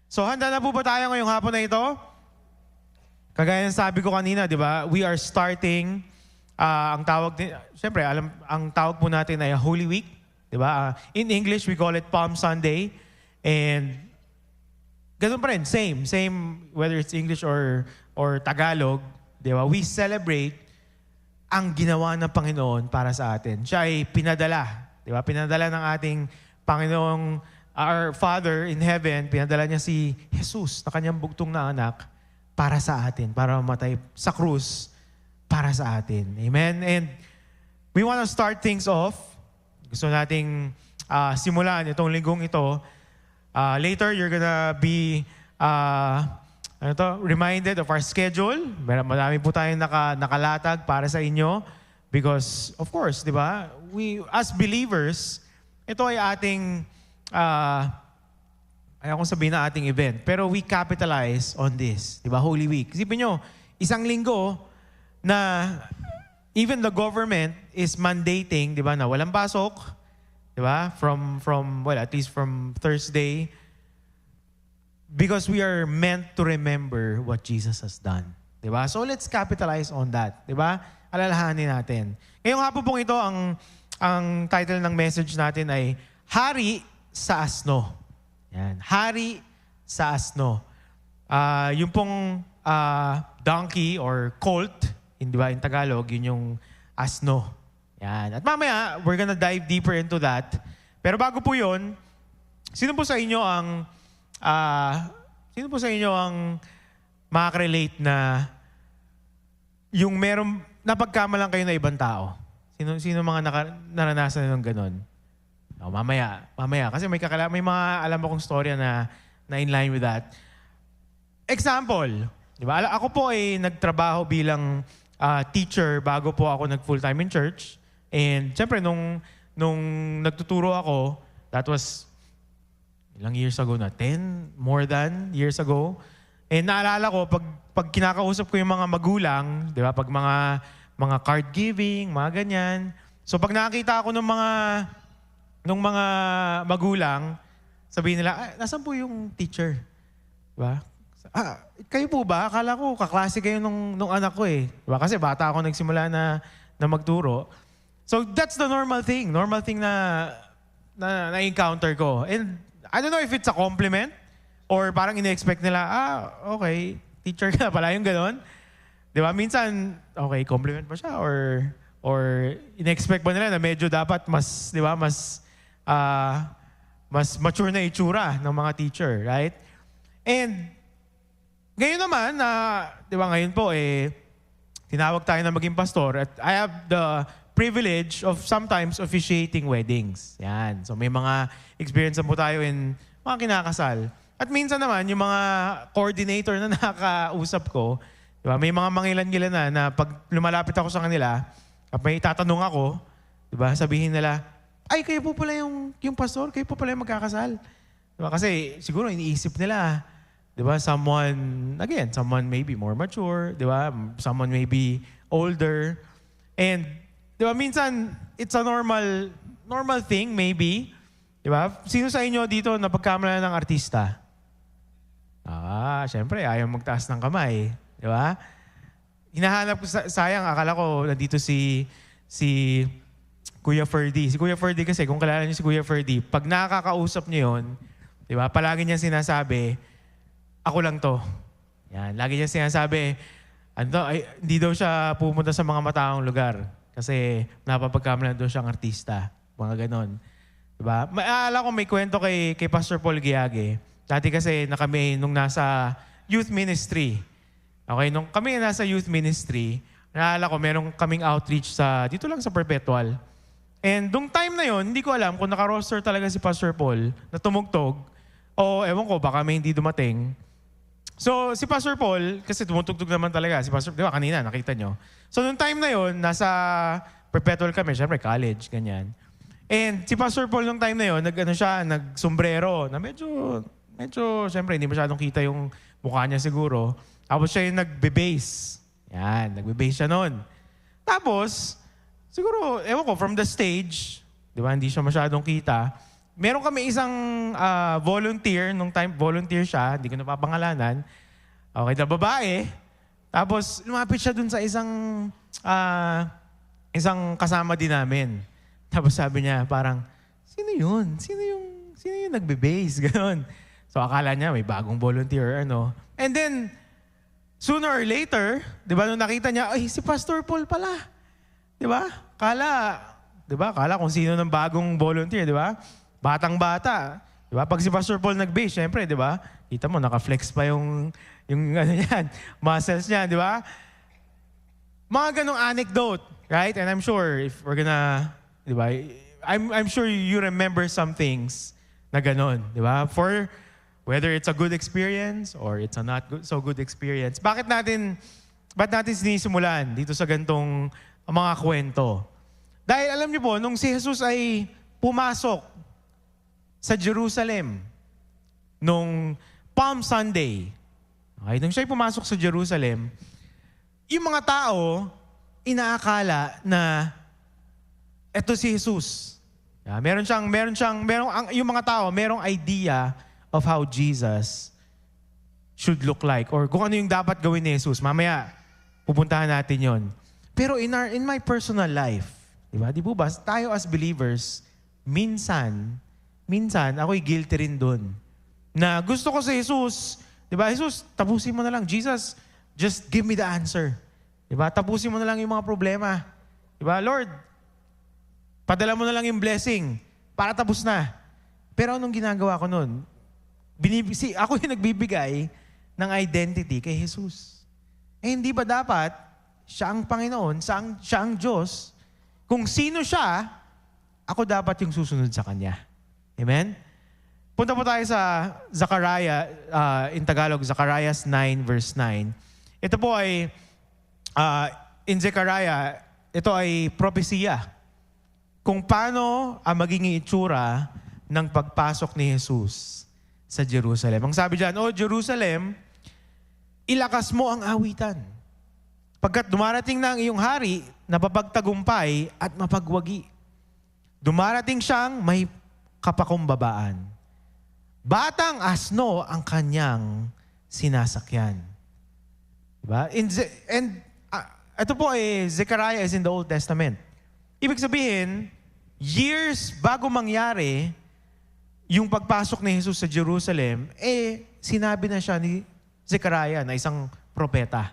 So handa na po ba tayo ngayong hapon na ito? Kagaya ng sabi ko kanina, di ba? We are starting, ang tawag, siyempre, ang tawag po natin ay Holy Week. Di ba? In English, we call it Palm Sunday. And ganun pa rin, same whether it's English or Tagalog, di ba? We celebrate ang ginawa ng Panginoon para sa atin. Siya ay pinadala, di ba? Pinadala ng ating Panginoong, our Father in heaven, pinadala niya si Jesus na kanyang bugtong na anak para sa atin, para mamatay sa krus para sa atin. Amen? And we want to start things off. Gusto nating simulan itong linggong ito. Later, you're gonna be reminded of our schedule. Marami po tayong nakalatag para sa inyo. Because, of course, di ba, we, as believers, ito ay ating, ayaw kong sabihin na ating event, pero we capitalize on this. Di ba, Holy Week. Isipin nyo, isang linggo na even the government is mandating, di ba, na walang pasok, di ba, well, at least from Thursday, because we are meant to remember what Jesus has done. Diba? So let's capitalize on that. Diba? Alalahanin natin. Ngayong hapon pong ito, ang title ng message natin ay Hari sa Asno. Yan. Hari sa Asno. Yung pong donkey or colt, in Tagalog, yun yung asno. Yan. At mamaya, we're gonna dive deeper into that. Pero bago po yun, sino po sa inyo ang makaka-relate na yung merong napagkamalan kayo na ibang tao? Sino mga naranasan ng ganun? No, mamaya. Kasi may mga alam akong storya na in line with that. Example, di ba? Ako po ay nagtrabaho bilang teacher bago po ako nag-full-time in church. And syempre, nung nagtuturo ako, that was ilang years ago na? 10? More than years ago. And naalala ko, pag kinakausap ko yung mga magulang, di ba? Pag mga card giving, mga ganyan. So pag nakakita ako ng mga magulang, sabihin nila, nasan po yung teacher? Di ba? Kayo po ba? Akala ko, kaklase kayo nung anak ko eh. Di ba? Kasi bata ako nagsimula na magturo. So that's the normal thing. Normal thing na encounter ko. And I don't know if it's a compliment or parang ine-expect nila, okay, teacher ka pala, yung gano'n. Di ba? Minsan, okay, compliment ba siya? Or ine-expect ba nila na medyo dapat mas, di ba, mas mature na itsura ng mga teacher, right? And ngayon naman, di ba, ngayon po, tinawag tayo na maging pastor at I have the privilege of sometimes officiating weddings. Yan. So may mga experience na po tayo in mga kinakasal. At minsan naman, yung mga coordinator na nakakausap ko, di ba, may mga mangilan-ngilan na pag lumalapit ako sa kanila, at may tatanong ako, di ba, sabihin nila, ay, kayo po pala yung pastor, kayo po pala yung magkakasal. Di ba? Kasi siguro iniisip nila, di ba, someone may be more mature, di ba, someone may be older. And di ba, minsan, it's a normal thing, maybe. Di ba? Sino sa inyo dito napagkamalan ng artista? Syempre, ayaw magtaas ng kamay. Di ba? Hinahanap ko, sayang, akala ko nandito si Kuya Ferdy. Si Kuya Ferdy kasi, kung kilala niyo si Kuya Ferdy, pag nakakausap niyo yun, di ba, palagi niya sinasabi, ako lang to. Yan, lagi niya sinasabi, hindi daw siya pumunta sa mga mataong lugar. Kasi napapagkamalan doon siyang artista. Mga ganon. Diba? Maalala ko may kwento kay Pastor Paul Giage. Dati kasi na kami nung nasa youth ministry. Okay, nung kami nasa youth ministry, naalala ko merong kaming outreach dito lang sa Perpetual. And nung time na yon, hindi ko alam kung naka-roster talaga si Pastor Paul na tumugtog o ewan ko, baka may hindi dumating. So, si Pastor Paul, kasi tumutugtog naman talaga. Si Pastor, di ba, kanina, nakita nyo. So, nung time na yon, nasa Perpetual kami, syempre college, ganyan. And si Pastor Paul nung time na yon, nag-sombrero, na medyo, syempre, hindi masyadong kita yung mukha niya siguro. Tapos siya yung nagbe-bass. Yan, nagbe-bass siya nun. Tapos, siguro, ewan ko, from the stage, di ba, hindi siya masyadong kita, meron kami isang volunteer, nung time volunteer siya, hindi ko napapangalanan. Okay, na babae. Tapos lumapit siya dun sa isang kasama din namin. Tapos sabi niya parang, sino yun? Sino yung nagbe-base? Ganon. So akala niya may bagong volunteer or ano. And then, sooner or later, di ba, nung nakita niya, ay, si Pastor Paul pala. Di ba? Kala kung sino ng bagong volunteer, di ba? Batang-bata. Di ba? Pag si Pastor Paul nag-base, syempre, di ba? Kita mo, naka-flex pa yung ano yan, muscles niya, di ba? Mga ganong anecdote, right? And I'm sure if we're gonna, di ba? I'm sure you remember some things na ganon, di ba? For whether it's a good experience or it's a not so good experience. Ba't natin sinisimulan dito sa gantong mga kwento? Dahil alam niyo po, nung si Jesus ay pumasok sa Jerusalem, nung Palm Sunday, okay, nung siya ay pumasok sa Jerusalem, yung mga tao, inaakala na eto si Jesus. Yung mga tao, merong idea of how Jesus should look like or kung ano yung dapat gawin ni Jesus. Mamaya, pupuntahan natin yon. Pero in my personal life, di ba, tayo as believers, minsan, ako'y guilty rin dun. Na gusto ko si Jesus, di ba, Jesus, tapusin mo na lang. Jesus, just give me the answer. Di ba, tapusin mo na lang yung mga problema. Di ba, Lord, padala mo na lang yung blessing para tapos na. Pero anong ginagawa ko nun? Ako yung nagbibigay ng identity kay Jesus. Eh hindi ba dapat siya ang Panginoon, siya ang Diyos? Kung sino siya, ako dapat yung susunod sa Kanya. Amen? Punta po tayo sa Zechariah, in Tagalog, Zechariah 9 verse 9. Ito po ay, in Zechariah, ito ay propesiya kung paano ang magiging itsura ng pagpasok ni Jesus sa Jerusalem. Ang sabi diyan, O Jerusalem, ilakas mo ang awitan. Pagkat dumarating na ang iyong hari na papagtagumpay at mapagwagi. Dumarating siyang may kapakumbabaan. Batang asno ang kanyang sinasakyan. Diba? Ito po ay Zechariah is in the Old Testament. Ibig sabihin, years bago mangyari yung pagpasok ni Jesus sa Jerusalem, sinabi na siya ni Zechariah na isang propeta.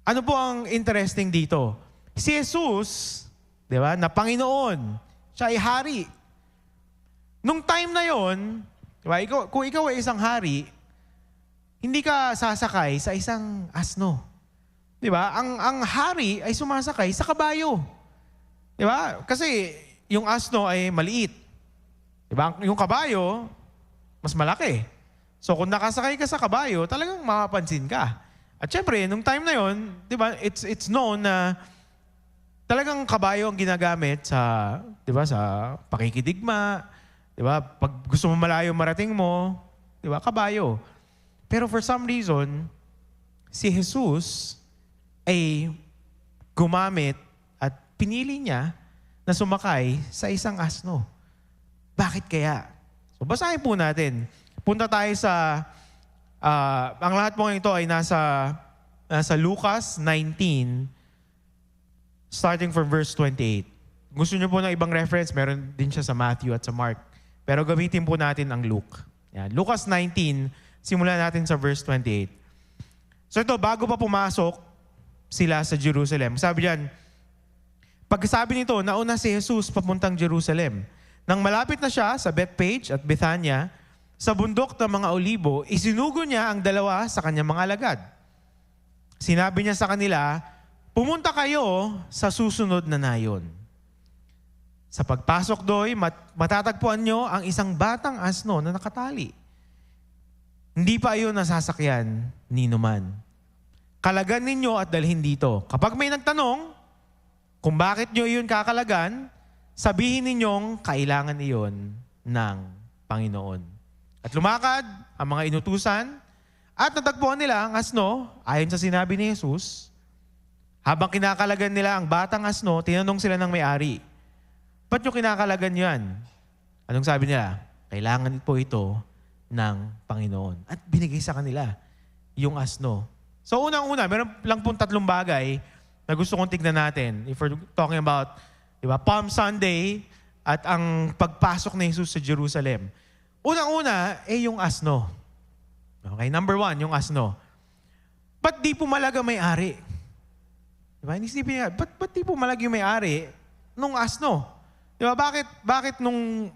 Ano po ang interesting dito? Si Jesus, di ba, na Panginoon, siya ay hari. Nung time na yon, di ba, kung ikaw ay isang hari, hindi ka sasakay sa isang asno. Di ba? Ang hari ay sumasakay sa kabayo. Di ba? Kasi yung asno ay maliit. Di ba? Yung kabayo, mas malaki. So kung nakasakay ka sa kabayo, talagang mapapansin ka. At syempre, nung time na yon, di ba, it's known na talagang kabayo ang ginagamit sa, di ba, sa pakikidigma, di ba? Pag gusto mo malayo marating mo, di ba, kabayo. Pero for some reason, si Jesus ay gumamit at pinili niya na sumakay sa isang asno. Bakit kaya? So basahin po natin. Punta tayo sa, ang lahat po ito ay nasa Lucas 19, starting from verse 28. Gusto niyo po ng ibang reference, meron din siya sa Matthew at sa Mark. Pero gamitin po natin ang Luke. Yan. Lucas 19, simulan natin sa verse 28. So ito, bago pa pumasok sila sa Jerusalem, sabi diyan, pagkasabi nito, nauna si Jesus papuntang Jerusalem. Nang malapit na siya sa Bethpage at Bethania, sa bundok ng mga olibo, isinugo niya ang dalawa sa kanyang mga alagad. Sinabi niya sa kanila, pumunta kayo sa susunod na nayon. Sa pagpasok do'y matatagpuan nyo ang isang batang asno na nakatali. Hindi pa ayon nasasakyan ni numan. Kalagan ninyo at dalhin dito. Kapag may nagtanong kung bakit nyo iyon kakalagan, sabihin ninyong kailangan iyon ng Panginoon. At lumakad ang mga inutusan at natagpuan nila ang asno ayon sa sinabi ni Jesus. Habang kinakalagan nila ang batang asno, tinanong sila ng may-ari, Ba't nyo kinakalagan yan? Anong sabi nila? Kailangan po ito ng Panginoon. At binigay sa kanila yung asno. So unang-una, meron lang pong 3 bagay na gusto kong tignan natin. If we're talking about, di ba, Palm Sunday at ang pagpasok ni Jesus sa Jerusalem. Unang-una, yung asno. Okay, number 1, yung asno. Ba't di pumalaga may-ari? Diba? Inisipin niya, ba't di pumalag yung may-ari nung asno? Diba? Bakit nung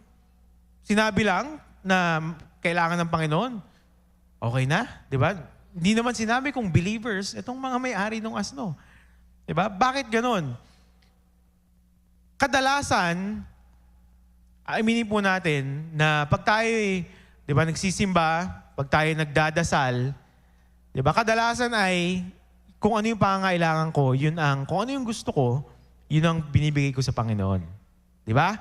sinabi lang na kailangan ng Panginoon, okay na? Diba? Hindi naman sinabi kung believers, itong mga may-ari ng asno. Diba? Bakit ganon? Kadalasan, aminin po natin na pag tayo, diba, nagsisimba, pag tayo nagdadasal, diba, kadalasan ay kung ano yung pangangailangan ko, kung ano yung gusto ko, yun ang binibigay ko sa Panginoon. Di ba?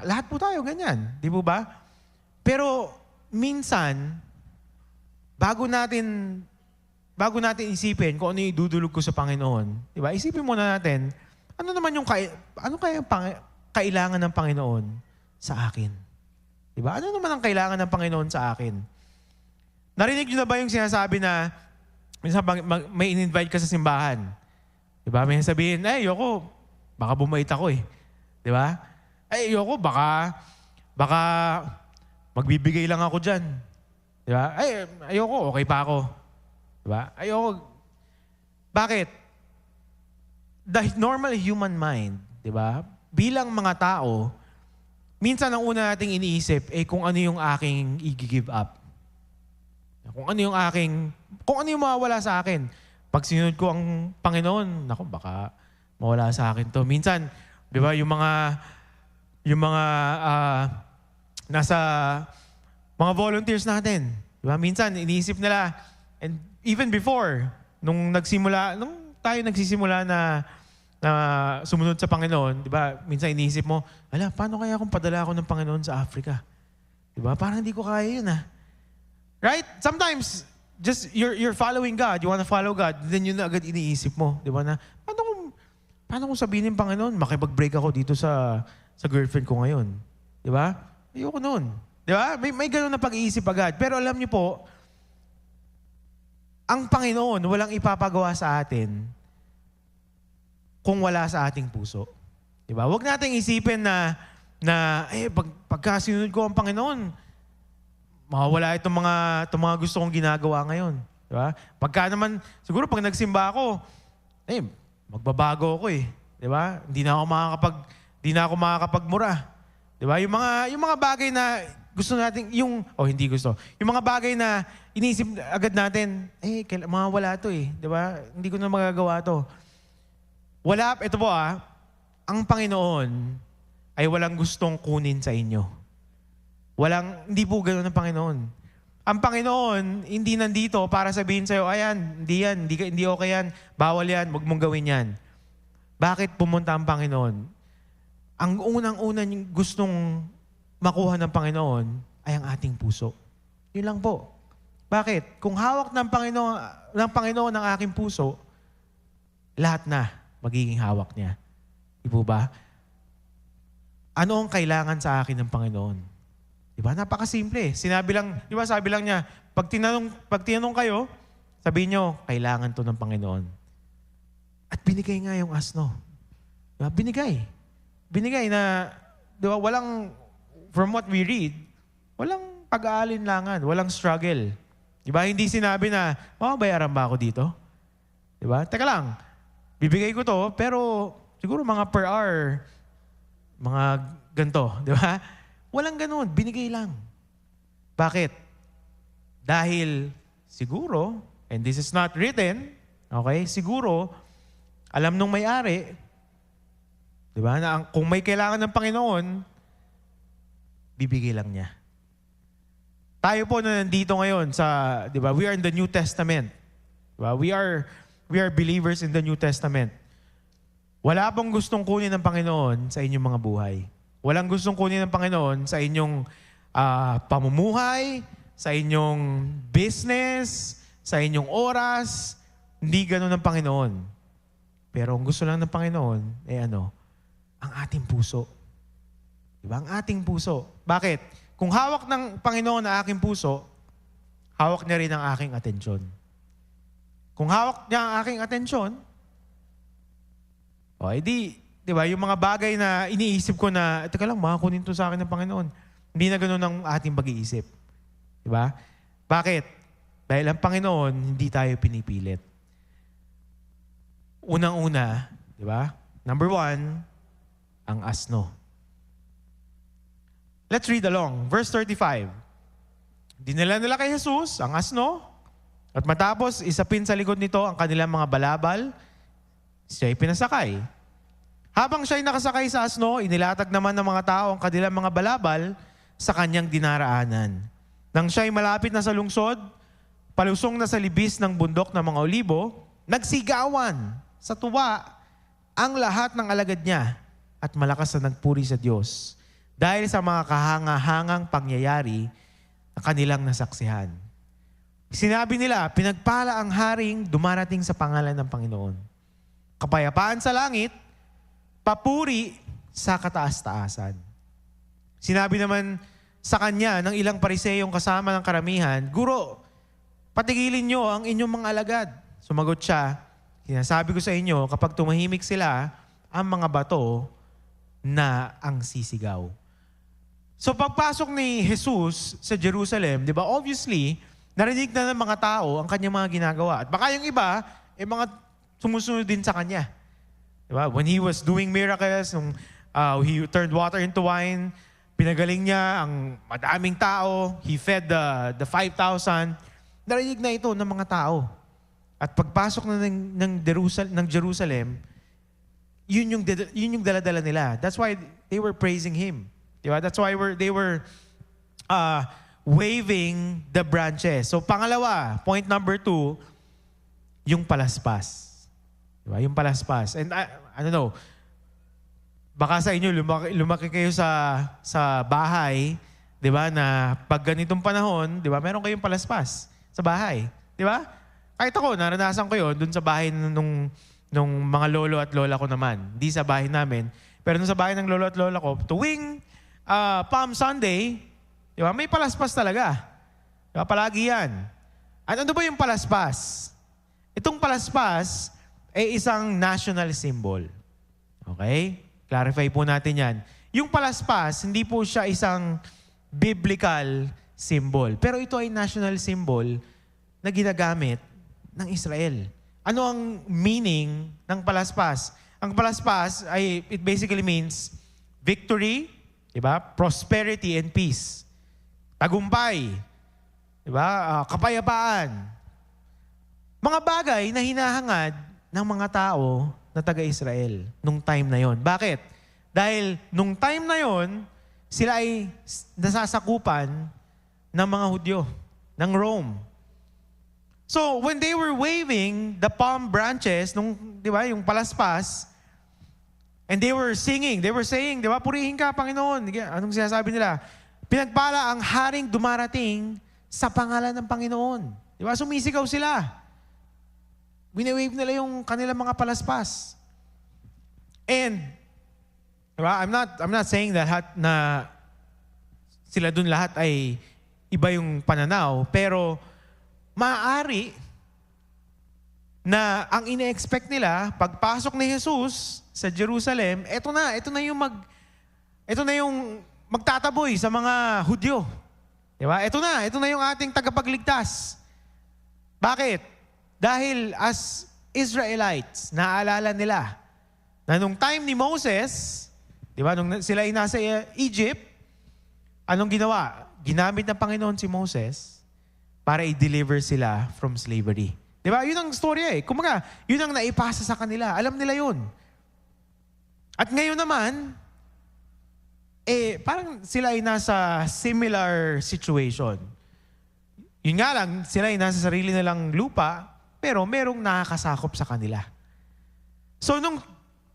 Lahat po tayo ganyan. Di po ba? Pero minsan, bago natin isipin kung ano yung idudulog ko sa Panginoon, di ba? Isipin muna natin, ano naman yung kailangan ng Panginoon sa akin? Di ba? Ano naman ang kailangan ng Panginoon sa akin? Narinig niyo na ba yung sinasabi na minsan may in-invite ka sa simbahan. Diba? May sabihin, ayoko, baka bumait ako eh. Diba? Ayoko, baka magbibigay lang ako dyan. Diba? Ayoko, okay pa ako. Diba? Ayoko. Bakit? The normal human mind, diba? Bilang mga tao, minsan ang una nating iniisip kung ano yung aking i-give up. Kung ano yung mawawala sa akin. Pag sinunod ko ang Panginoon, naku, baka mawala sa akin to. Minsan, di ba, yung mga nasa mga volunteers natin, di ba, minsan iniisip nila, and even before, nung tayo nagsisimula na sumunod sa Panginoon, di ba, minsan iniisip mo, paano kaya kung padala ako ng Panginoon sa Africa? Di ba, parang hindi ko kaya yun Right? Sometimes, just you're following God. You want to follow God. Then yun na agad iniisip mo. Di ba na, paano kung sabihin ng Panginoon, makipag-break ako dito sa girlfriend ko ngayon? Di ba? Ayoko nun. Di ba? May ganun na pag-iisip agad. Pero alam niyo po, ang Panginoon walang ipapagawa sa atin kung wala sa ating puso. Di ba? Huwag nating isipin na pagka sinunod ko ang Panginoon, mawawala itong mga gusto kong ginagawa ngayon. Di ba? Pagka naman, siguro pag nagsimba ako, magbabago ako eh. Di ba? Hindi na ako makakapagmura. Di ba? Yung mga bagay na gusto natin, yung mga bagay na iniisip agad natin, mawawala to eh. Di ba? Hindi ko na magagawa to. Ito po ang Panginoon ay walang gustong kunin sa inyo. Hindi po gano'n ang Panginoon. Ang Panginoon, hindi nandito para sabihin sa'yo, hindi okay yan, bawal yan, huwag mong gawin yan. Bakit pumunta ang Panginoon? Ang unang-una gustong makuha ng Panginoon ay ang ating puso. Yun lang po. Bakit? Kung hawak ng Panginoon ang aking puso, lahat na magiging hawak niya. Di po ba? Ano ang kailangan sa akin ng Panginoon? Diba? Napakasimple. Sabi lang niya, pag tinanong kayo, sabihin nyo, kailangan to ng Panginoon. At binigay nga yung asno. Diba? Binigay na, diba, from what we read, walang pag-aalinlangan, walang struggle. Diba? Hindi sinabi na, mababayaran ba ako dito? Diba? Teka lang, bibigay ko to, pero siguro mga per hour, mga ganito. Diba? Walang ganun. Binigay lang. Bakit? Dahil siguro, and this is not written, okay, siguro, alam nung may-ari, di ba, na kung may kailangan ng Panginoon, bibigay lang niya. Tayo po na nandito ngayon di ba, we are in the New Testament. Diba? We are believers in the New Testament. Wala pong gustong kunin ng Panginoon sa inyong mga buhay. Walang gustong kunin ng Panginoon sa inyong pamumuhay, sa inyong business, sa inyong oras. Hindi ganun ng Panginoon. Pero ang gusto lang ng Panginoon, Ang ating puso. Diba? Ang ating puso. Bakit? Kung hawak ng Panginoon ang aking puso, hawak niya rin ang aking atensyon. Kung hawak niya ang aking atensyon, edi, di ba, yung mga bagay na iniisip ko na, teka lang, makakunin to sa akin ng Panginoon. Hindi na ganun ang ating pag-iisip. Di ba? Bakit? Dahil ang Panginoon, hindi tayo pinipilit. Unang-una, di ba? Number 1, ang asno. Let's read along. Verse 35. Dinala nila kay Jesus ang asno, at matapos isapin sa likod nito ang kanilang mga balabal, siya'y pinasakay. Habang siya'y nakasakay sa asno, inilatag naman ng mga tao ang kanilang mga balabal sa kanyang dinaraanan. Nang siya'y malapit na sa lungsod, palusong na sa libis ng bundok ng mga olibo, nagsigawan sa tuwa ang lahat ng alagad niya at malakas na nagpuri sa Diyos dahil sa mga kahanga-hangang pangyayari na kanilang nasaksihan. Sinabi nila, pinagpala ang haring dumarating sa pangalan ng Panginoon. Kapayapaan sa langit, papuri sa kataas-taasan. Sinabi naman sa kanya ng ilang pariseyong kasama ng karamihan, Guro, patigilin niyo ang inyong mga alagad. Sumagot siya, sinasabi ko sa inyo, kapag tumahimik sila, ang mga bato na ang sisigaw. So pagpasok ni Jesus sa Jerusalem, di ba, obviously, narinig na ng mga tao ang kanyang mga ginagawa. At baka yung iba, mga sumusunod din sa kanya. Diba? When he was doing miracles, nung he turned water into wine, pinagaling niya ang madaming tao, he fed the 5,000, narinig na ito ng mga tao. At pagpasok na ng Jerusalem, yun yung dala-dala nila. That's why they were praising Him. Diba? That's why they were waving the branches. So pangalawa, point number 2, yung palaspas. Diba? Yung palaspas. And I don't know, baka sa inyo, lumaki kayo sa bahay, di ba, na pag ganitong panahon, di ba, meron kayong palaspas sa bahay. Di ba? Kahit ako, naranasan ko yun dun sa bahay nung mga lolo at lola ko naman. Hindi sa bahay namin. Pero dun sa bahay ng lolo at lola ko, tuwing Palm Sunday, di ba, may palaspas talaga. Di ba? Palagi yan. At ano ba yung palaspas? Itong palaspas ay isang national symbol. Okay? Clarify po natin yan. Yung palaspas, hindi po siya isang biblical symbol. Pero ito ay national symbol na ginagamit ng Israel. Ano ang meaning ng palaspas? Ang palaspas ay, it basically means victory, diba? Prosperity and peace. Tagumpay, diba? Kapayapaan. Mga bagay na hinahangad ng mga tao na taga-Israel nung time na yon. Bakit? Dahil nung time na yon, sila ay nasasakupan ng mga Hudyo, ng Rome. So, when they were waving the palm branches, di ba, yung palaspas, and they were singing, they were saying, di ba, purihin ka, Panginoon. Anong sinasabi nila? Pinagpala ang haring dumarating sa pangalan ng Panginoon. Di ba, sumisigaw sila. Wini-wave nila yung kanilang mga palaspas. And, diba, I'm not saying that na sila dun lahat ay iba yung pananaw, pero maaari na ang ine-expect nila, pagpasok ni Jesus sa Jerusalem, ito na yung magtataboy sa mga Hudyo. Diba? Ito na yung ating tagapagligtas. Bakit? Dahil as Israelites, naaalala nila na nung time ni Moses, di ba, nung sila ay nasa Egypt, anong ginawa? Ginamit ng Panginoon si Moses para i-deliver sila from slavery. Di ba? Yun ang storya eh. Kumaga, yun ang naipasa sa kanila. Alam nila yun. At ngayon naman, parang sila ay nasa similar situation. Yun nga lang, sila ay nasa sarili nilang lupa, pero merong nakakasakop sa kanila. So, nung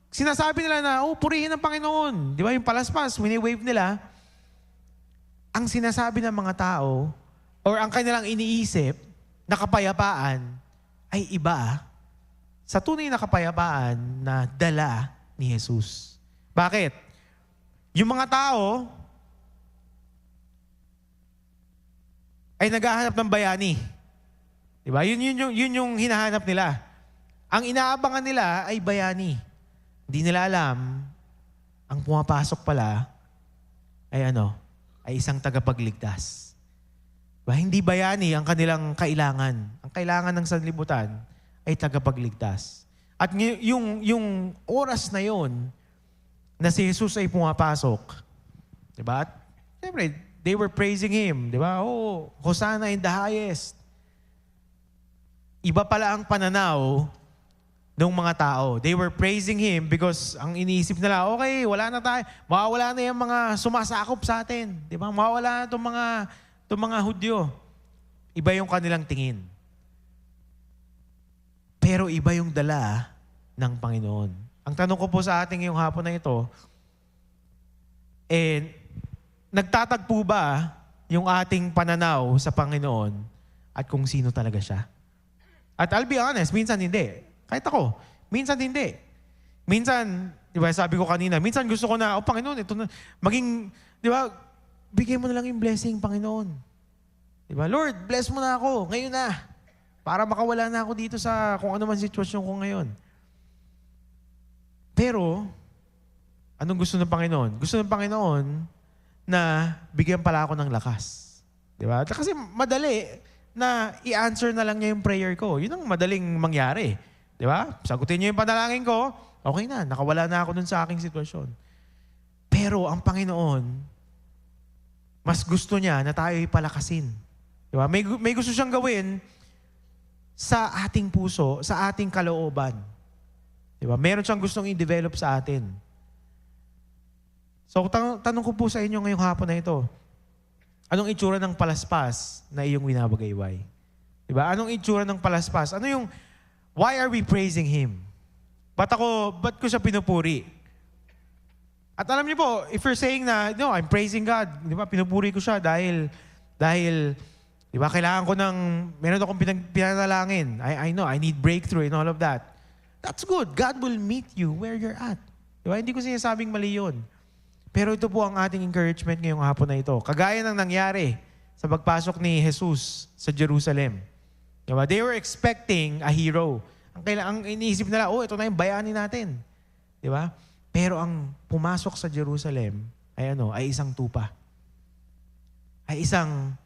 sinasabi nila na, purihin ang Panginoon, di ba, yung palaspas, wini-wave nila, ang sinasabi ng mga tao, or ang kanilang iniisip, na kapayapaan, ay iba sa tunay na kapayapaan na dala ni Jesus. Bakit? Yung mga tao ay naghahanap ng bayani. Diba? Yun yung hinahanap nila. Ang inaabangan nila ay bayani. Hindi nila alam, ang pumapasok pala ay ay isang tagapagligtas. Diba? Hindi bayani ang kanilang kailangan. Ang kailangan ng sanlibutan ay tagapagligtas. At yung oras na yon na si Jesus ay pumapasok, diba? At siyempre, they were praising Him, diba? Oh, Hosanna in the highest. Iba pala ang pananaw ng mga tao. They were praising Him because ang iniisip nila, okay, wala na tayo. Mawawala na yung mga sumasakop sa atin. Diba? Mawawala na itong mga Hudyo. Iba yung kanilang tingin. Pero iba yung dala ng Panginoon. Ang tanong ko po sa ating ngayong hapon na ito, nagtatagpo ba yung ating pananaw sa Panginoon at kung sino talaga siya? At I'll be honest, minsan hindi. Kahit ako, minsan hindi. Minsan, di ba, sabi ko kanina, minsan gusto ko na, Panginoon, ito na, maging, di ba, bigyan mo na lang yung blessing, Panginoon. Di ba, Lord, bless mo na ako, ngayon na. Para makawala na ako dito sa kung ano man sitwasyon ko ngayon. Pero, anong gusto ng Panginoon? Gusto ng Panginoon na bigyan pala ako ng lakas. Di ba? Kasi madali na i-answer na lang niya yung prayer ko. Yun ang madaling mangyari. Di ba? Sagutin niyo yung panalangin ko, okay na, nakawala na ako dun sa aking sitwasyon. Pero ang Panginoon, mas gusto niya na tayo ipalakasin. Di ba? May gusto siyang gawin sa ating puso, sa ating kalooban. Di ba? Meron siyang gustong i-develop sa atin. So, tanong ko po sa inyo ngayong hapon na ito, anong itsura ng palaspas na iyong winabagayway? Diba? Anong itsura ng palaspas? Why are we praising Him? Ba't ko siya pinupuri? At alam niyo po, if you're saying na, no, I'm praising God, di ba, pinupuri ko siya dahil, di ba, kailangan ko meron akong pinanalangin. I know, I need breakthrough and all of that. That's good. God will meet you where you're at. Di ba? Hindi ko sinasabing mali yun. Pero ito po ang ating encouragement ngayong hapon na ito. Kagaya ng nangyari sa pagpasok ni Jesus sa Jerusalem. Diba? They were expecting a hero. Ang iniisip nila, ito na yung bayani natin. Diba? Pero ang pumasok sa Jerusalem ay isang tupa. Ay isang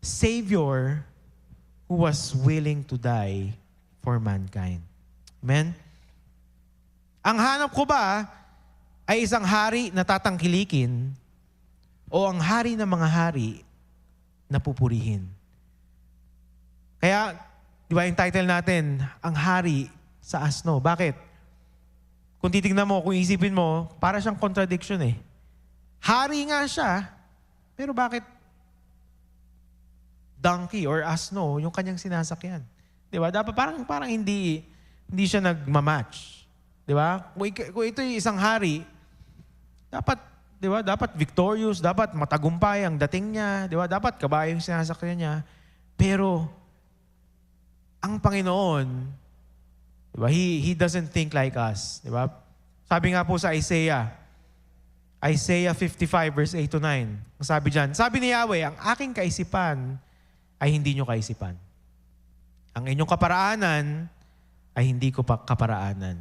Savior who was willing to die for mankind. Amen? Ang hanap ko ba ay isang hari na tatangkilikin o ang hari ng mga hari na pupurihin. Kaya, di ba yung title natin, ang hari sa asno. Bakit? Kung titignan mo, kung isipin mo, para siyang contradiction eh. Hari nga siya, pero bakit donkey or asno yung kanyang sinasakyan? Di ba? Dapat parang hindi siya nagmamatch. Di ba? Kung ito yung isang hari, dapat victorious, dapat matagumpay ang dating niya, di ba? Dapat kabayo yung sinasakyan niya. Pero ang Panginoon, di ba? He doesn't think like us, di ba? Sabi nga po sa Isaiah 55 verse 8 to 9. Ang sabi diyan, sabi ni Yahweh, ang aking kaisipan ay hindi nyo kaisipan. Ang inyong kaparaanan ay hindi ko pa kaparaanan.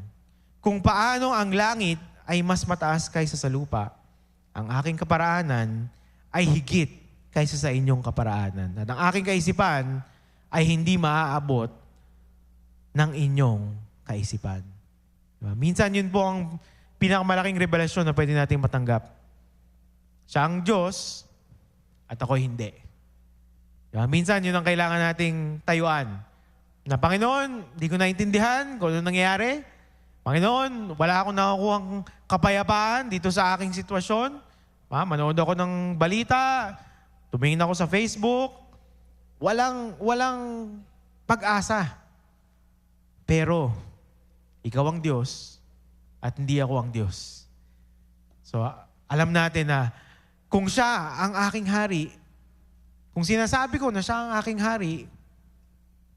Kung paano ang langit ay mas mataas kaysa sa lupa, ang aking kaparaanan ay higit kaysa sa inyong kaparaanan. At ang aking kaisipan ay hindi maaabot ng inyong kaisipan. Diba? Minsan yun po ang pinakamalaking revelasyon na pwede nating matanggap. Siya ang Diyos at ako hindi. Diba? Minsan yun ang kailangan nating tayuan. Na Panginoon, di ko naintindihan kung ano nangyayari. Panginoon, wala akong nakakuhang kapayapaan dito sa aking sitwasyon. Manood ako ng balita, tumingin ako sa Facebook. Walang pag-asa. Pero, ikaw ang Diyos at hindi ako ang Diyos. So, alam natin na kung siya ang aking hari, kung sinasabi ko na siya ang aking hari,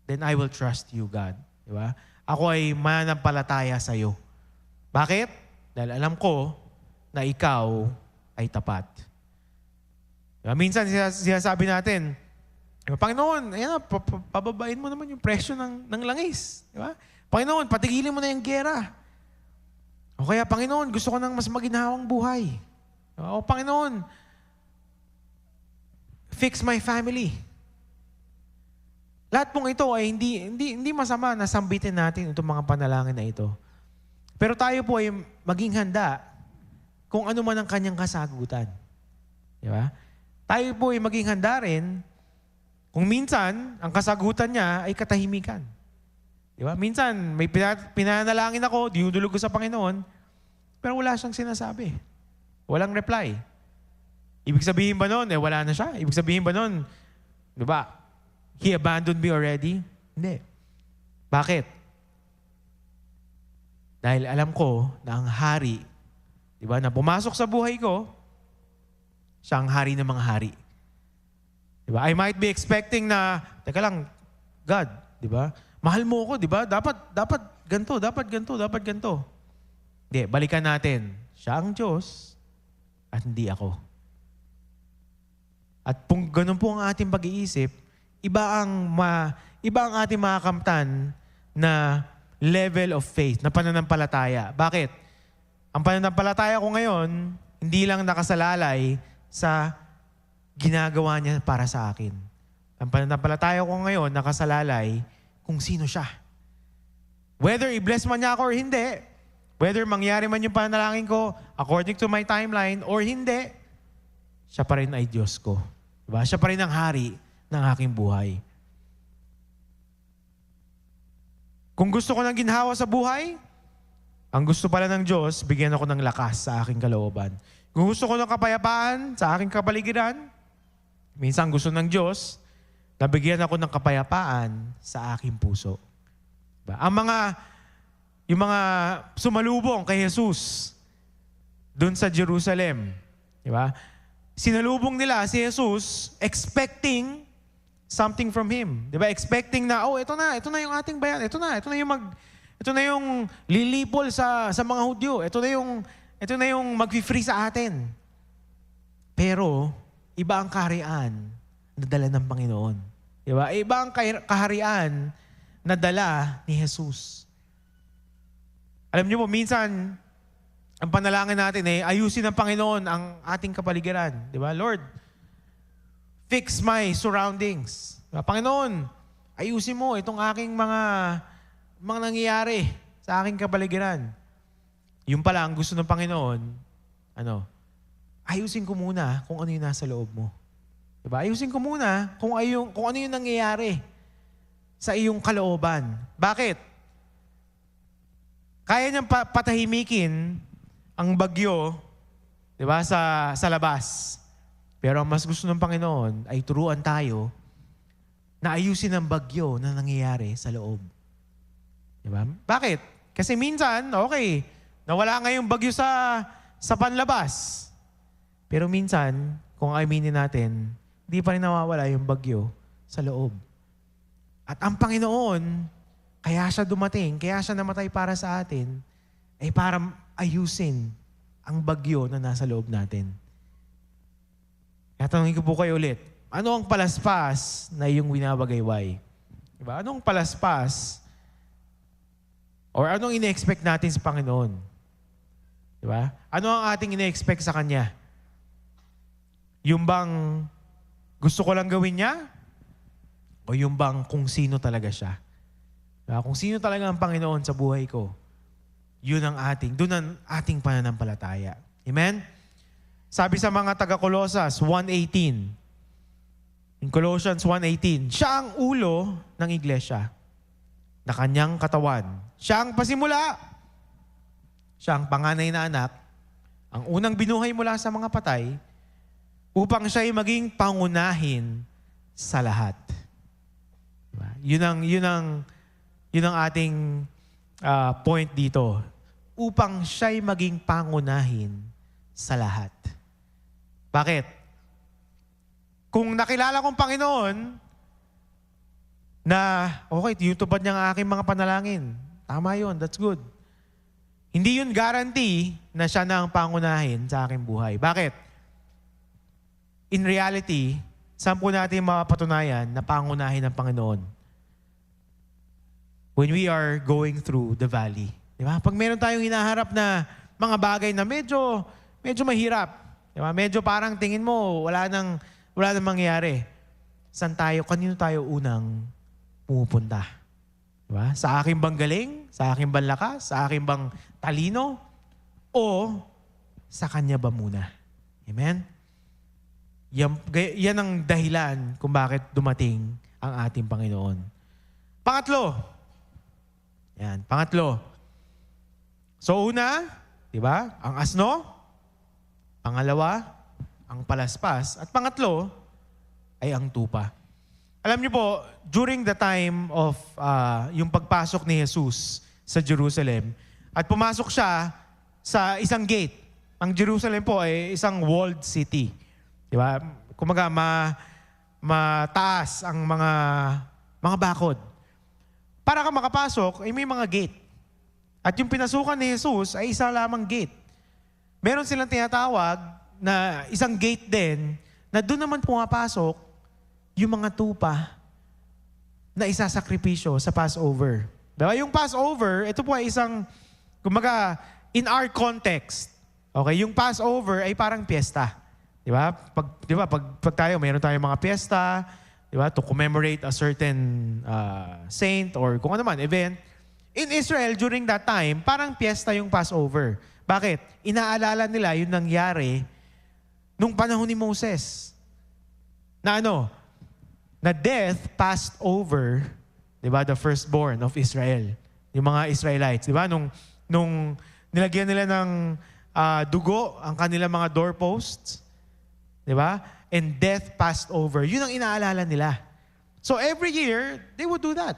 then I will trust you, God. Diba? Ako ay mananampalataya sa iyo. Bakit? Dahil alam ko na ikaw ay tapat. Diba? Minsan sinasabi natin, Panginoon, ayan na, pababain mo naman yung presyo ng langis. Diba? Panginoon, patigilin mo na yung gera. O kaya, Panginoon, gusto ko ng mas maginhawang buhay. Diba? O Panginoon, fix my family. Lahat pong ito ay hindi masama na sambitin natin itong mga panalangin na ito. Pero tayo po ay maging handa kung ano man ang kanyang kasagutan. Diba? Tayo po ay maging handa rin kung minsan ang kasagutan niya ay katahimikan. Diba? Minsan may pinanalangin ako, dinudulog ko sa Panginoon, pero wala siyang sinasabi. Walang reply. Ibig sabihin ba nun, wala na siya? Ibig sabihin ba nun, diba, He abandoned me already? Hindi. Bakit? Dahil alam ko na ang hari, diba, na pumasok sa buhay ko, siya ang hari ng mga hari. Diba? I might be expecting na, teka lang, God, diba? Mahal mo ako, diba? Dapat ganito, dapat ganito, dapat ganito. Hindi, balikan natin. Siya ang Diyos at hindi ako. At kung ganun po ang ating pag-iisip, iba ang ating makakamtan na level of faith, na pananampalataya. Bakit? Ang pananampalataya ko ngayon, hindi lang nakasalalay sa ginagawa niya para sa akin. Ang pananampalataya ko ngayon, nakasalalay kung sino siya. Whether i-bless man niya ako or hindi, whether mangyari man yung panalangin ko according to my timeline or hindi, siya pa rin ay Diyos ko. Diba? Siya pa rin ang hari ng aking buhay. Kung gusto ko ng ginhawa sa buhay, ang gusto pala ng Diyos, bigyan ako ng lakas sa aking kalooban. Kung gusto ko ng kapayapaan sa aking kapaligiran, minsan gusto ng Diyos, nabigyan ako ng kapayapaan sa aking puso. Diba? Yung mga sumalubong kay Jesus doon sa Jerusalem, diba? Sinalubong nila si Jesus expecting something from Him. Diba? Expecting na, ito na yung ating bayan. Ito na yung lilipol sa mga Hudyo. Ito na yung mag-free sa atin. Pero, iba ang kaharian na dala ng Panginoon. Diba? Iba ang kaharian na dala ni Jesus. Alam niyo po, minsan, ang panalangin natin ayusin ng Panginoon ang ating kapaligiran. Diba? Lord, fix my surroundings. Diba? Panginoon, ayusin mo itong aking mga nangyayari sa aking kapaligiran. Yung pala, ang gusto ng Panginoon, ayusin ko muna kung ano yung nasa loob mo. Diba? Ayusin ko muna kung ano yung nangyayari sa iyong kalooban. Bakit? Kaya niyang patahimikin ang bagyo, diba, sa labas. Pero ang mas gusto ng Panginoon ay turuan tayo na ayusin ang bagyo na nangyayari sa loob. Diba? Bakit? Kasi minsan, okay, nawala nga yung bagyo sa panlabas. Pero minsan, kung aminin natin, hindi pa rin nawawala yung bagyo sa loob. At ang Panginoon, kaya siya dumating, kaya siya namatay para sa atin, ay para ayusin ang bagyo na nasa loob natin. Kaya tanongin ko po kayo ulit, ano ang palaspas na iyong winabagayway? Diba? Anong palaspas or anong ine-expect natin sa Panginoon? Diba? Ano ang ating ine-expect sa Kanya? Yung bang gusto ko lang gawin niya? O yung bang kung sino talaga siya? Diba? Kung sino talaga ang Panginoon sa buhay ko, doon ang ating pananampalataya. Amen? Sabi sa mga taga-Colosas 1:18, in Colossians 1:18, siya ang ulo ng iglesia na kanyang katawan. Siya ang pasimula. Siya ang panganay na anak, ang unang binuhay mula sa mga patay, upang siya ay maging pangunahin sa lahat. Diba? Yun ang ating point dito. Upang siya ay maging pangunahin sa lahat. Bakit? Kung nakilala kong Panginoon na, okay, tinutupad niya ang aking mga panalangin. Tama yun, that's good. Hindi yun guarantee na siya na ang pangunahin sa aking buhay. Bakit? In reality, saan po natin mapapatunayan na pangunahin ng Panginoon? When we are going through the valley. Di ba? Pag meron tayong hinaharap na mga bagay na medyo mahirap, di ba? Medyo parang tingin mo, wala nang mangyayari. Kanino tayo unang pumupunta? Di ba? Sa aking bang galing? Sa aking bang lakas? Sa aking bang talino? O sa Kanya ba muna? Amen? Yan ang dahilan kung bakit dumating ang ating Panginoon. Pangatlo. So una, di ba? Ang asno. Pangalawa, ang palaspas. At pangatlo, ay ang tupa. Alam niyo po, during the time of yung pagpasok ni Jesus sa Jerusalem, at pumasok siya sa isang gate. Ang Jerusalem po ay isang walled city. Di ba? Kumaga, mataas ang mga bakod. Para ka makapasok, ay may mga gate. At yung pinasukan ni Jesus ay isa lamang gate. Meron silang tinatawag na isang gate din na doon naman pumapasok yung mga tupa na isasakripisyo sa Passover. Diba? Yung Passover, ito po ay isang, kumaga, in our context, okay, yung Passover ay parang piyesta. Diba? Pag tayo, mayroon tayong mga piyesta, diba? To commemorate a certain saint or kung ano man, event. In Israel, during that time, parang piyesta yung Passover. Bakit? Inaalala nila yung nangyari nung panahon ni Moses. Na na death passed over, diba, the firstborn of Israel. Yung mga Israelites. Diba? Nung nilagyan nila ng dugo ang kanilang mga doorposts, diba? And death passed over. Yun ang inaalala nila. So every year, they would do that.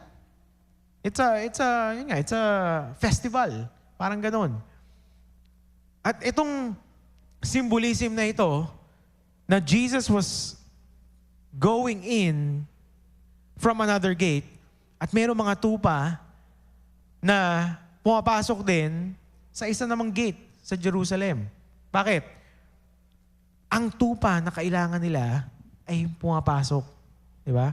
It's a festival. Parang ganon. At itong symbolism na ito, na Jesus was going in from another gate, at mayroong mga tupa na pumapasok din sa isa namang gate sa Jerusalem. Bakit? Ang tupa na kailangan nila ay pumapasok. Di ba?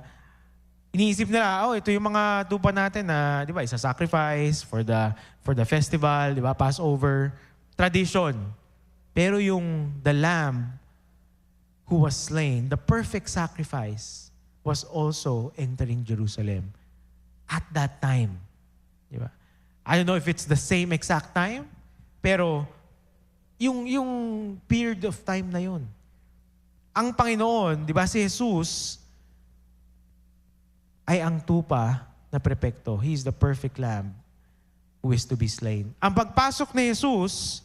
Iniisip nila, ito yung mga tupa natin na, di ba, isa sacrifice for the festival, di ba, Passover, tradition. Pero yung the lamb who was slain, the perfect sacrifice, was also entering Jerusalem at that time. Di ba? I don't know if it's the same exact time, pero yung period of time na yun. Ang Panginoon, di ba, si Jesus ay ang tupa na perpekto. He is the perfect lamb who is to be slain. Ang pagpasok ni Jesus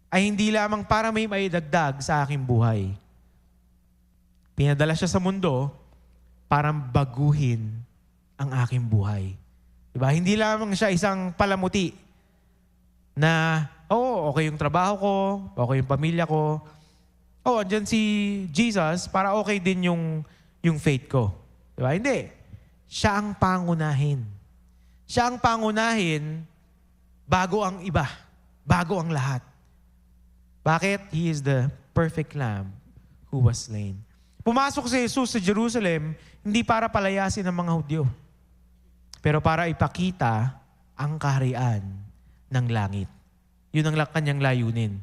ay hindi lamang para may maidagdag sa aking buhay. Pinadala siya sa mundo para baguhin ang aking buhay. Diba? Hindi lamang siya isang palamuti na, okay yung trabaho ko, okay yung pamilya ko, andyan si Jesus para okay din yung faith ko. Diba? Hindi. Siya ang pangunahin. Siya ang pangunahin bago ang iba. Bago ang lahat. Bakit? He is the perfect lamb who was slain. Pumasok si Jesus sa Jerusalem, hindi para palayasin ang mga Hudyo, pero para ipakita ang kaharian ng langit. Yun ang kanyang layunin.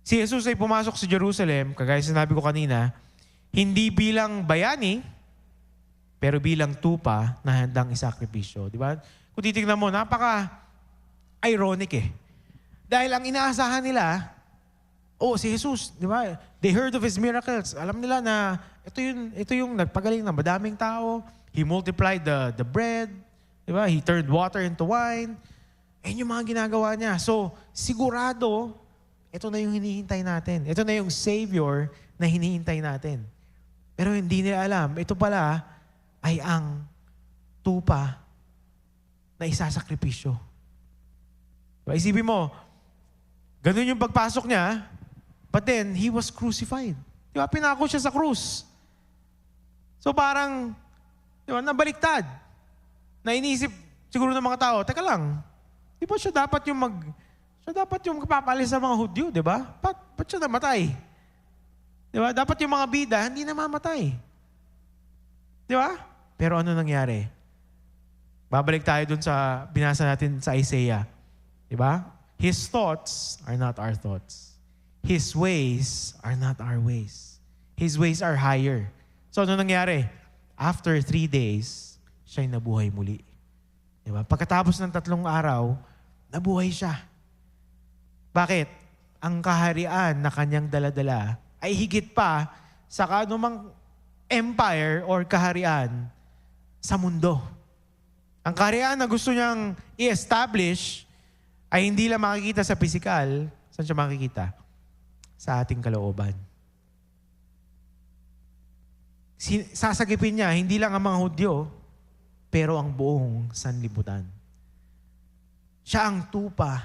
Si Jesus ay pumasok sa Jerusalem, kagaya sinabi ko kanina, hindi bilang bayani, pero bilang tupa na handang isakripisyo. Di ba? Kung titignan mo, napaka-ironic eh. Dahil ang inaasahan nila, si Jesus, di ba? They heard of His miracles. Alam nila na ito yung nagpagaling ng madaming tao. He multiplied the bread. Di ba? He turned water into wine. Yung mga ginagawa niya. So, sigurado, ito na yung hinihintay natin. Ito na yung Savior na hinihintay natin. Pero hindi nila alam, ito pala ay ang tupa na isasakripisyo. Diba? Isipin mo, ganun yung pagpasok niya, but then, He was crucified. Diba? Pinako siya sa krus. So parang, diba, nabaliktad. Na inisip, siguro ng mga tao, teka lang, di ba siya dapat yung kapapalis sa mga Hudyo, di ba? Ba't siya namatay? Di ba? Dapat yung mga bida, hindi namamatay. Di ba? Pero ano nangyari? Babalik tayo dun sa binasa natin sa Isaiah. Di ba? His thoughts are not our thoughts. His ways are not our ways. His ways are higher. So ano nangyari? After 3 days, siya'y nabuhay muli. Di ba? Pagkatapos ng 3 araw, nabuhay siya. Bakit? Ang kaharian na kanyang daladala ay higit pa sa kanumang empire or kaharian sa mundo. Ang kaharian na gusto niyang i-establish ay hindi lang makikita sa pisikal. Saan siya makikita? Sa ating kalooban. Sasagipin niya, hindi lang ang mga Hudyo, pero ang buong sanlibutan. Siya ang tupa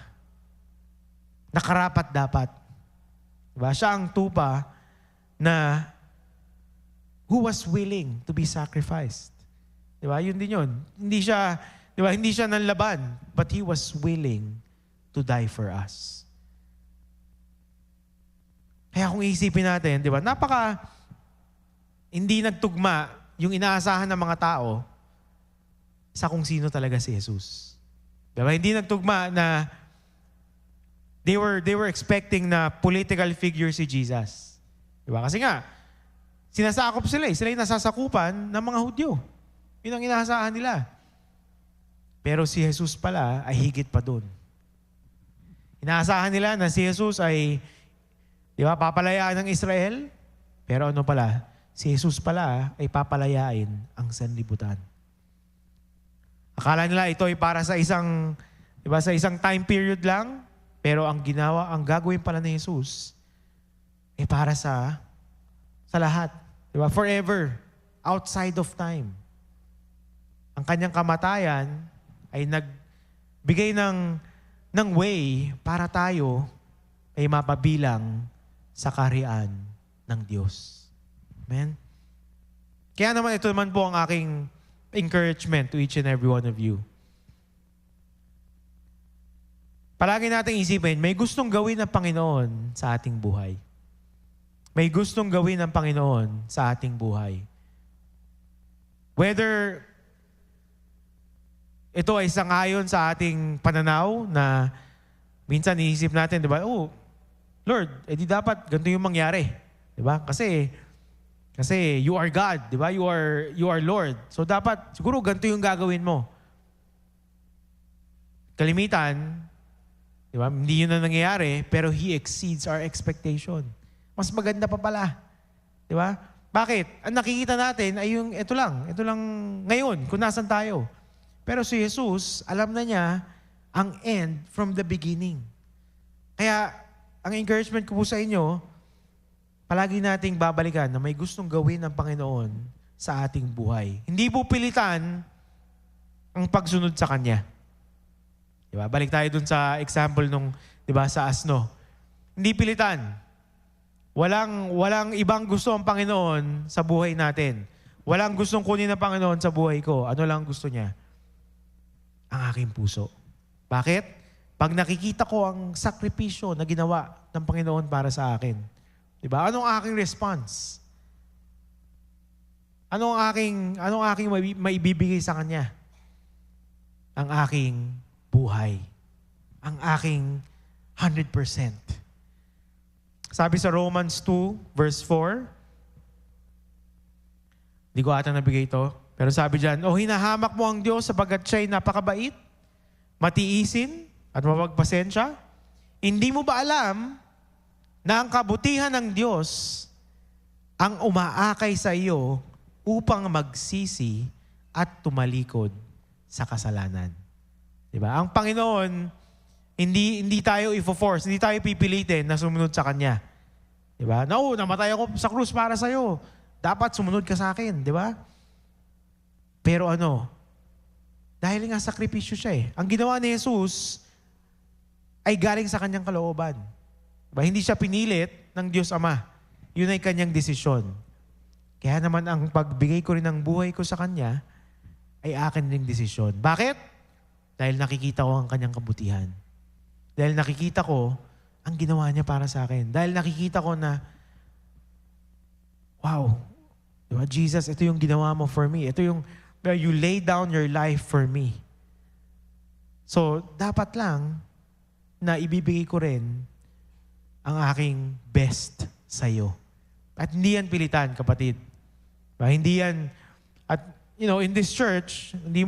na karapat-dapat. Diba? Siya ang tupa na who was willing to be sacrificed. Diba? Yun din yun. Hindi siya nanlaban, but He was willing to die for us. Kaya kung isipin natin, di ba, hindi nagtugma yung inaasahan ng mga tao sa kung sino talaga si Jesus. Di ba? Hindi nagtugma na they were expecting na political figure si Jesus. Di ba? Kasi nga, sinasakop sila. Sila yung nasasakupan ng mga Hudyo. Yun ang inaasahan nila. Pero si Jesus pala ay higit pa dun. Inaasahan nila na si Jesus ay, di ba, papalayaan ng Israel. Pero ano pala? Si Jesus pala ay papalayain ang sanlibutan. Akala nila ito ay para sa isang, di ba, sa isang time period lang. Pero ang gagawin pala ni Jesus ay para sa lahat. Di ba? Forever. Outside of time. Ang kanyang kamatayan ay nagbigay ng way para tayo ay mapabilang sa kaharian ng Diyos. Amen? Kaya naman ito naman po ang aking encouragement to each and every one of you. Palagi nating isipin, may gustong gawin ng Panginoon sa ating buhay. May gustong gawin ng Panginoon sa ating buhay. Whether ito ay sangayon sa ating pananaw na minsan iisip natin, di ba, oh, Lord, edi dapat ganito yung mangyari. Di ba? Kasi you are God, di ba? You are Lord. So dapat, siguro ganito yung gagawin mo. Kalimitan, di ba? Hindi yun na nangyayari, pero He exceeds our expectation. Mas maganda pa pala. Di ba? Bakit? Ang nakikita natin ay yung ito lang ngayon, kung nasan tayo. Pero si Jesus, alam na niya ang end from the beginning. Kaya, ang encouragement ko po sa inyo, palagi nating babalikan na may gustong gawin ng Panginoon sa ating buhay. Hindi po pilitan ang pagsunod sa Kanya. Diba? Balik tayo dun sa example nung, diba, sa asno. Hindi pilitan. Walang ibang gusto ang Panginoon sa buhay natin. Walang gustong kunin ng Panginoon sa buhay ko. Ano lang gusto niya? Ang aking puso. Bakit? Pag nakikita ko ang sakripisyo na ginawa ng Panginoon para sa akin, diba? Anong aking response? Anong aking maibibigay sa Kanya? Ang aking buhay. Ang aking 100%. Sabi sa Romans 2, verse 4, di ko ata nabigay ito, pero sabi dyan, o hinahamak mo ang Diyos sapagkat siya'y napakabait, matiisin, at mapagpasensya? Hindi mo ba alam na ang kabutihan ng Diyos ang umaakay sa iyo upang magsisi at tumalikod sa kasalanan? Diba? Ang Panginoon, hindi tayo i-force, hindi tayo pipilitin na sumunod sa Kanya. Diba? No, namatay ako sa krus para sa iyo. Dapat sumunod ka sa akin, di ba? Pero dahil nga sakripisyo siya eh. Ang ginawa ni Jesus ay galing sa Kanyang kalooban. Diba? Hindi siya pinilit ng Diyos Ama. Yun ay Kanyang desisyon. Kaya naman ang pagbigay ko rin ng buhay ko sa Kanya ay akin ring desisyon. Bakit? Dahil nakikita ko ang kanyang kabutihan. Dahil nakikita ko ang ginawa niya para sa akin. Dahil nakikita ko na, wow, diba, Jesus, ito yung ginawa mo for me. Ito yung, you lay down your life for me. So, dapat lang na ibibigay ko rin ang aking best sa'yo. At hindi yan pilitan, kapatid. Diba? Hindi yan, at in this church, we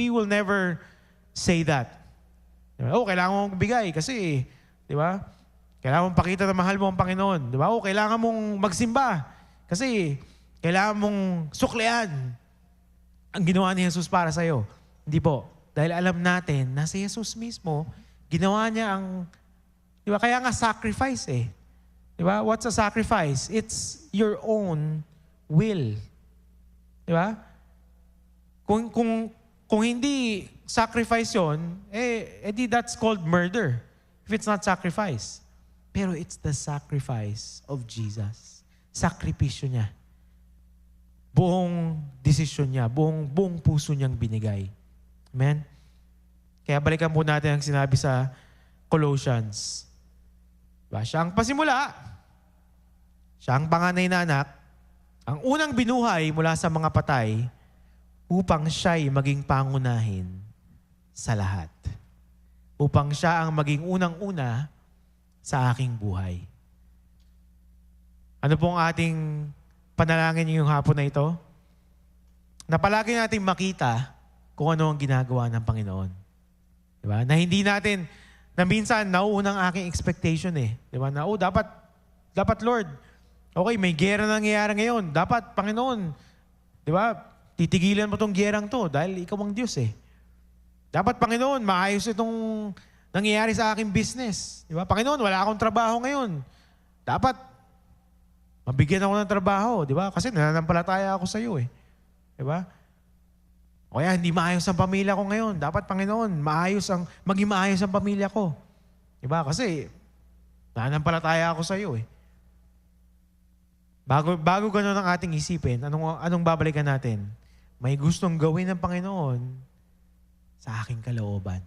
will never say that. Diba? Kailangan mong bigay kasi, di ba? Kailangan mong pakita na mahal mo ang Panginoon. Di ba? Kailangan mong magsimba kasi kailangan mong suklian ang ginawa ni Jesus para sa'yo. Hindi po. Dahil alam natin na si Jesus mismo, ginawa niya ang, di ba? Kaya nga sacrifice eh. Di ba? What's a sacrifice? It's your own will. Di ba? Kung hindi sacrifice yon, di that's called murder. If it's not sacrifice. Pero it's the sacrifice of Jesus. Sakripisyo niya. Buong desisyon niya, buong puso niyang binigay. Amen? Kaya balikan po natin ang sinabi sa Colossians. Diba? Siya ang pasimula. Siya ang panganay na anak. Ang unang binuhay mula sa mga patay upang siya'y maging pangunahin sa lahat. Upang siya ang maging unang-una sa aking buhay. Ano pong ating panalangin ngayong hapon na ito? Na palagi natin makita kung ano ang ginagawa ng Panginoon. Diba? Na hindi natin, na minsan nauunang aking expectation eh. Diba? Na dapat Lord, okay, may gera nangyayari ngayon. Dapat, Panginoon, diba, titigilan mo tong gerang to dahil ikaw ang Diyos eh. Dapat, Panginoon, maayos itong nangyayari sa aking business. Diba? Panginoon, wala akong trabaho ngayon. Dapat, mabigyan ako ng trabaho. Diba? Kasi nananampalataya ako sa iyo eh. Diba? O kaya, hindi maayos ang pamilya ko ngayon. Dapat, Panginoon, maging maayos ang pamilya ko. Diba? Kasi, nananampalataya ako sa iyo eh. Bago ganun ang ating isipin, anong babalikan natin? May gustong gawin ng Panginoon sa aking kalooban.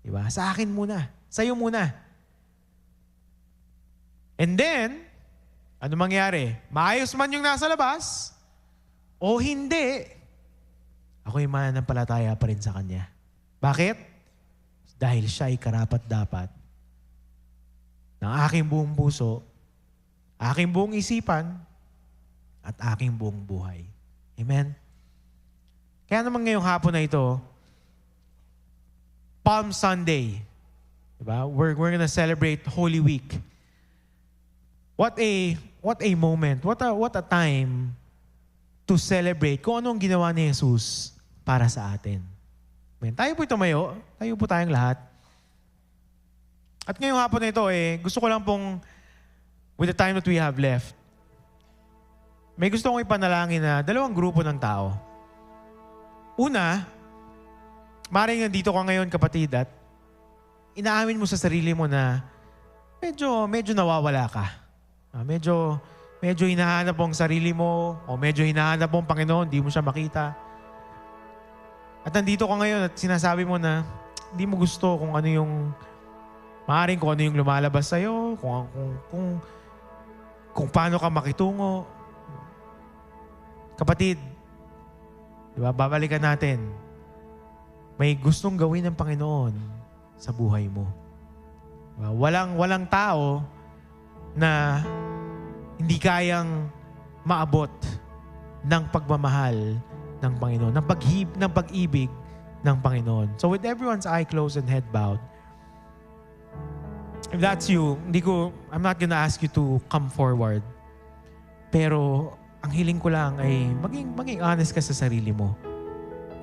Diba? Sa akin muna. Sa'yo muna. And then, ano mangyari? Maayos man yung nasa labas, o hindi, ako'y mananampalataya pa rin sa Kanya. Bakit? Dahil siya ay karapat-dapat ng aking buong puso, aking buong isipan, at aking buong buhay. Amen? Kaya naman ngayong hapon na ito, Palm Sunday, diba? We're gonna celebrate Holy Week. What a moment, what a time to celebrate kung anong ginawa ni Jesus para sa atin. Amen? Tayo po tumayo, tayo po tayong lahat. At ngayong hapon na ito, gusto ko lang pong, with the time that we have left, may gusto kong ipanalangin na dalawang grupo ng tao. Una, maaaring nandito ka ngayon, kapatid, at inaamin mo sa sarili mo na medyo nawawala ka. Medyo hinahanap mo ang sarili mo, o medyo hinahanap mo ang Panginoon, di mo siya makita. At nandito ka ngayon at sinasabi mo na hindi mo gusto kung ano yung, maaaring kung ano yung lumalabas sa'yo, kung paano ka makitungo. Kapatid, diba, babalikan natin. May gustong gawin ng Panginoon sa buhay mo. Diba? Walang tao na hindi kayang maabot ng pagmamahal ng Panginoon, ng pag-ibig ng Panginoon. So with everyone's eye closed and head bowed, if that's you, I'm not gonna ask you to come forward. Pero ang hiling ko lang ay maging honest ka sa sarili mo.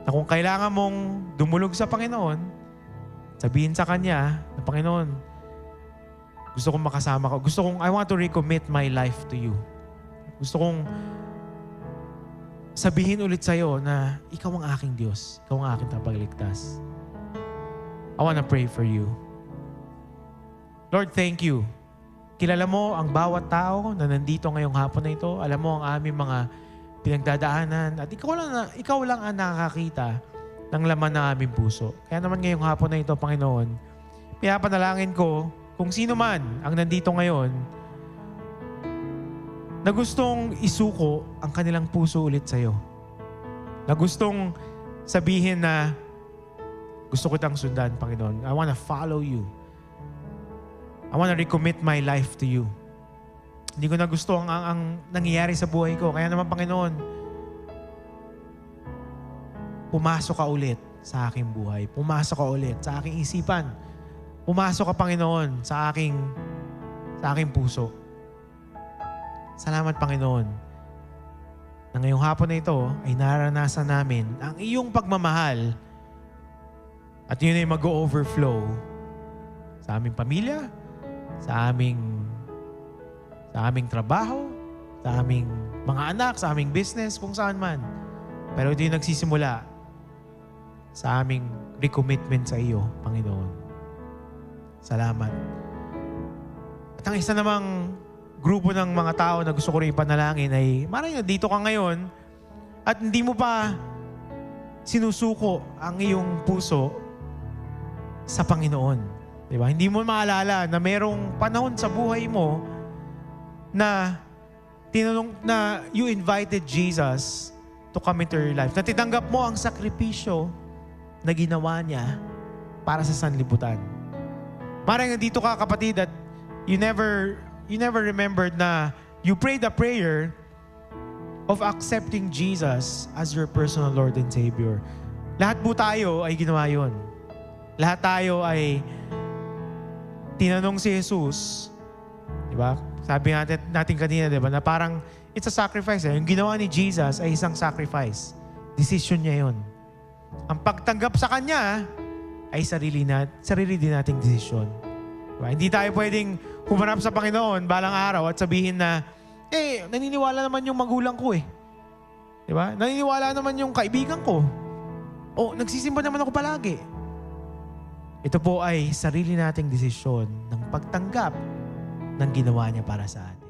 Na kung kailangan mong dumulog sa Panginoon, sabihin sa Kanya na, Panginoon, gusto kong makasama ka. I want to recommit my life to you. Gusto kong sabihin ulit sa'yo na ikaw ang aking Diyos. Ikaw ang aking tagapagligtas. I want to pray for you. Lord, thank you. Kilala mo ang bawat tao na nandito ngayong hapon na ito. Alam mo ang aming mga pinagdadaanan. At ikaw lang ang nakakita ng laman ng aming puso. Kaya naman ngayong hapon na ito, Panginoon, pinapanalangin ko kung sino man ang nandito ngayon na gustong isuko ang kanilang puso ulit sa'yo. Na gustong sabihin na gusto ko itang sundan, Panginoon. I wanna follow you. I wanna recommit my life to you. Hindi ko na gusto ang nangyayari sa buhay ko. Kaya naman, Panginoon, pumasok ka ulit sa aking buhay. Pumasok ka ulit sa aking isipan. Pumasok ka, Panginoon, sa aking puso. Salamat, Panginoon, na ngayong hapon na ito ay naranasan namin ang iyong pagmamahal at yun ay mag-overflow sa aming pamilya, sa aming trabaho, sa aming mga anak, sa aming business, kung saan man. Pero ito yung nagsisimula sa aming recommitment sa iyo, Panginoon. Salamat. At ang isa namang grupo ng mga tao na gusto ko rin ipanalangin ay maraming dito ka ngayon at hindi mo pa sinusuko ang iyong puso sa Panginoon. Diba? Hindi mo maalala na merong panahon sa buhay mo na you invited Jesus to come into your life. Na titanggap mo ang sakripisyo na ginawa niya para sa sanlibutan. Maraming dito ka, kapatid, that you never remembered na you prayed a prayer of accepting Jesus as your personal Lord and Savior. Lahat po tayo ay ginawa yun. Lahat tayo ay tinanong si Jesus. Diba? Sabi natin kanina, diba, na parang it's a sacrifice. Yung ginawa ni Jesus ay isang sacrifice. Decision niya yun. Ang pagtanggap sa Kanya ay sarili din nating desisyon. Diba? Hindi tayo pwedeng humarap sa Panginoon balang araw at sabihin na, naniniwala naman yung magulang ko eh. Diba? Naniniwala naman yung kaibigan ko. O, nagsisimba naman ako palagi. Ito po ay sarili nating desisyon ng pagtanggap ng ginawa niya para sa atin.